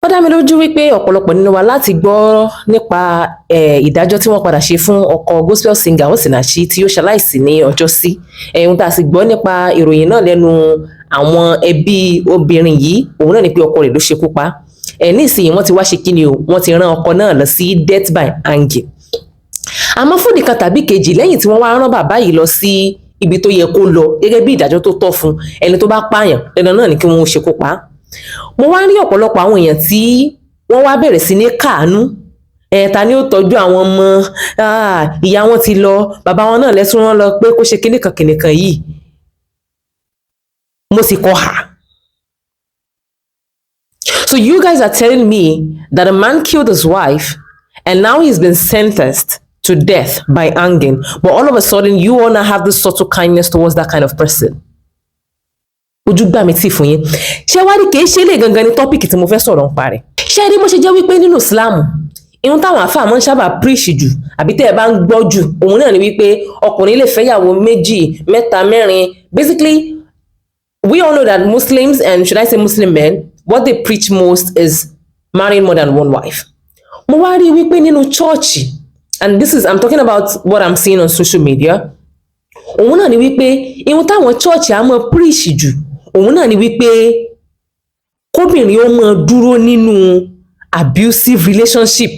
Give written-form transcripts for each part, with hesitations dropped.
Ó dá mi lójú wípé ọ̀pọ̀lọpọ̀ nínú wa láti gbọ́ nípa ìdájọ́ tí wọ́n padà ṣe fún ọkọ gospel singer Osinachi tí ó ṣaláìsí ní ọjọ́sí. Ohun tá a sì gbọ́ nípa ìròyìn náà lẹ́nu àwọn ẹbí obìnrin yìí, òun náà ni pé ọkọ rẹ̀ ló ṣekú pa. Nísìnyí wọ́n ti wá ṣe kí ni o, wọ́n ti rán ọkọ náà lọ sí death by hanging. Àmọ́ fún nìkan tàbí kejì, lẹ́yìn tí wọ́n wá rán bàbá yìí lọ sí ibi tó yẹ kó lọ gẹ́gẹ́ bí ìdájọ́ tó tọ́ fún ẹni tó bá pààyàn, dandan náà ni kí wọ́n ṣekú pa á. Mo wá rí ọ̀pọ̀lọpọ̀ àwọn èèyàn tí wọ́n wá bẹ̀rẹ̀ sí ní káàánú. Ta ni ó tọ́jú àwọn ọmọ, ìyá wọn ti lọ, bàbá wọn náà lẹ́tún rán lọ pé kó ṣe kíníkan yìí. Mo sì kọ hà. So you guys are telling me that a man killed his wife and now he's been sentenced to death by hanging, but all of a sudden you all now have this subtle kindness towards that kind of person. Ojú gbà mí tì fún yín. Ṣé wá rí kìí ṣe lè gangan ní tọ́pìkì tí mo fẹ́ sọ̀rọ̀ nípa rẹ̀. Ṣé rí bó ṣe jẹ́ wípé nínú Ìsìláàmù, ihun táwọn àfáà máa ń sábà preach jù àbí tẹ́ ẹ bá ń gbọ́ jù, òun náà ni wípé ọkùnrin lè fẹ́yàwó 2, 3, 4. Basically, we all know that Muslims, and should I say Muslim men, what they preach most is marrying more than one wife. Mo wá rí wípé nínú chọ́ọ̀chì, and I'm talking about what I'm seeing on social media, òun náà ni wípé ihun táwọn chọ́ọ̀chì á máa preach jù, òun náà ni wípé kóbìnrin ó máa dúró nínú abusive relationship.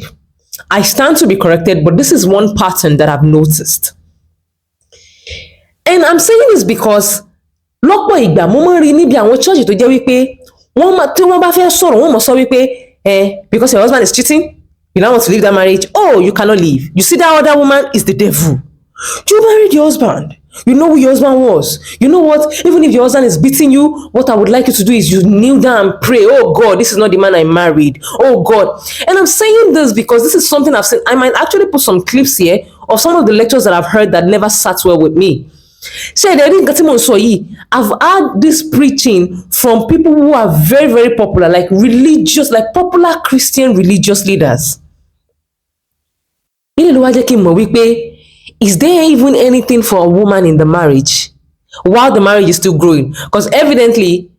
I stand to be corrected, but this is one pattern that I've noticed. And I'm saying this because lọ́pọ̀ ìgbà mo máa ń rí níbi àwọn church tó jẹ́ wípé tí wọ́n bá fẹ́ sọ̀rọ̀ wọ́n máa sọ wípé because your husband is cheating, you now want to leave that marriage. Oh, you cannot leave. You see that other woman is the devil. You married your husband. You know who your husband was. You know what? Even if your husband is beating you, what I would like you to do is you kneel down and pray. Oh God, this is not the man I married. Oh God. And I'm saying this because this is something I've seen. I might actually put some clips here of some of the lectures that I've heard that never sat well with me. I've had this preaching from people who are very, very popular, like religious, like popular Christian religious leaders. Is there even anything for a woman in the marriage while the marriage is still growing? Because evidently,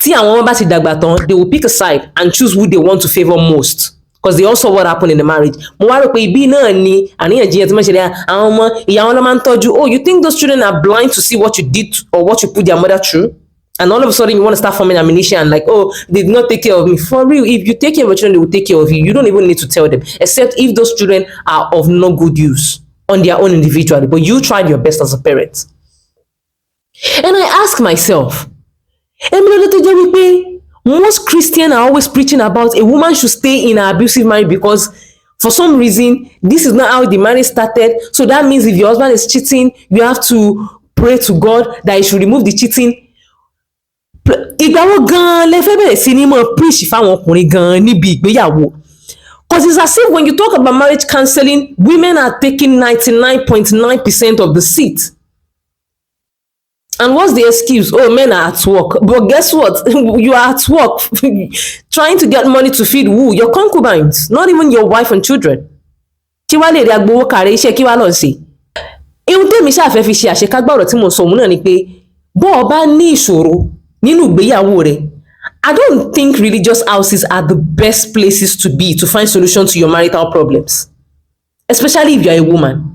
they will pick a side and choose who they want to favor most. Because they also what happened in the marriage. Oh, you think those children are blind to see what you did or what you put their mother through? And all of a sudden you want to start forming ammunition and like, oh, they did not take care of me. For real, if you take care of your children, they will take care of you. You don't even need to tell them, except if those children are of no good use on their own individually, but you tried your best as a parent. And I ask myself, most Christians are always preaching about a woman should stay in an abusive marriage because for some reason, this is not how the marriage started. So that means if your husband is cheating, you have to pray to God that he should remove the cheating. Because it's as if when you talk about marriage counseling, women are taking 99.9% of the seat. And what's the excuse? Oh, men are at work. But guess what? You are at work trying to get money to feed who? Your concubines, not even your wife and children. I don't think religious houses are the best places to be to find solutions to your marital problems, especially if you're a woman.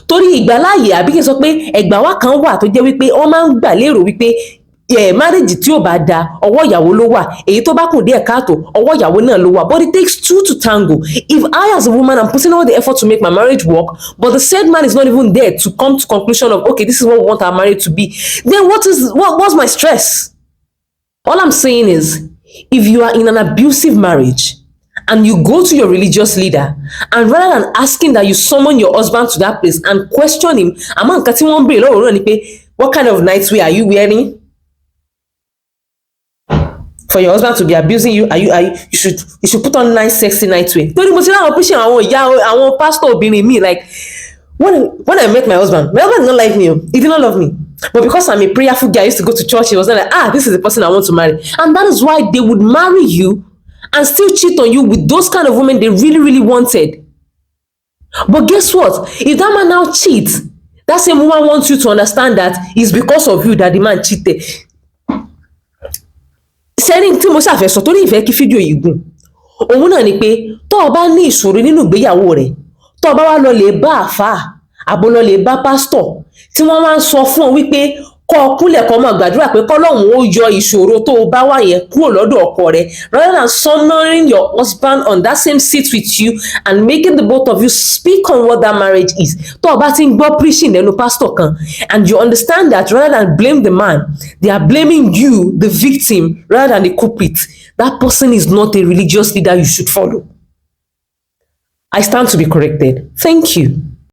Torí ìgbàláyè àbí kí n sọ pé ẹgbà wa kan wà tó jẹ́ wípé wọ́n máa ń gbà lérò wípé marriage tí ò bá da ọwọ́ ìyàwó ló wà, èyí tó bá kù díẹ̀ káàtó ọwọ́ ìyàwó náà ló wà. But it takes two to tango. If I as a woman am putting all the effort to make my marriage work, but the said man is not even there to come to conclusion of okay, this is what we want our marriage to be, then what's my stress? All I'm saying is, if you are in an abusive marriage and you go to your religious leader, and rather than asking that you summon your husband to that place and question him, what kind of nightwear are you wearing for your husband to be abusing you? You should put on nice sexy nightwear. Like when I met my husband did not like me. He did not love me. But because I'm a prayerful guy, I used to go to church, he was not like, this is the person I want to marry. And that is why they would marry you and still cheat on you with those kind of women they really, really wanted. But guess what? If that man now cheats, that same woman wants you to understand that it's because of you that the man cheated. Sẹ́ni tí mo ṣàfẹ́ sọ torí ìfẹ́ kí fídíò yìí gùn. òun náà ni pé tó o bá ní ìṣòro nínú ìgbéyàwó rẹ, tó o bá wá lọ lè bá àáfàá àbò lọ lè bá pásítọ̀ tí wọ́n wá ń sọ fún ọ wípé kọ́ ọ kúnlẹ̀ kọ́ máa gbàdúrà pé kọ́lọ́hún ó yọ ìṣòro tó o bá wà yẹn kúrò lọ́dọ̀ ọkọ rẹ, rather than summoning your husband on that same seat with you and making the both of you speak on what that marriage is. Tó o bá ti ń gbọ́ preaching lẹ́nu pásítọ̀ kan and you understand that rather than blame the man, they are blaming you, the victim, rather than the culprit, that person is not a religious leader you should follow. I stand to be corrected. Thank you.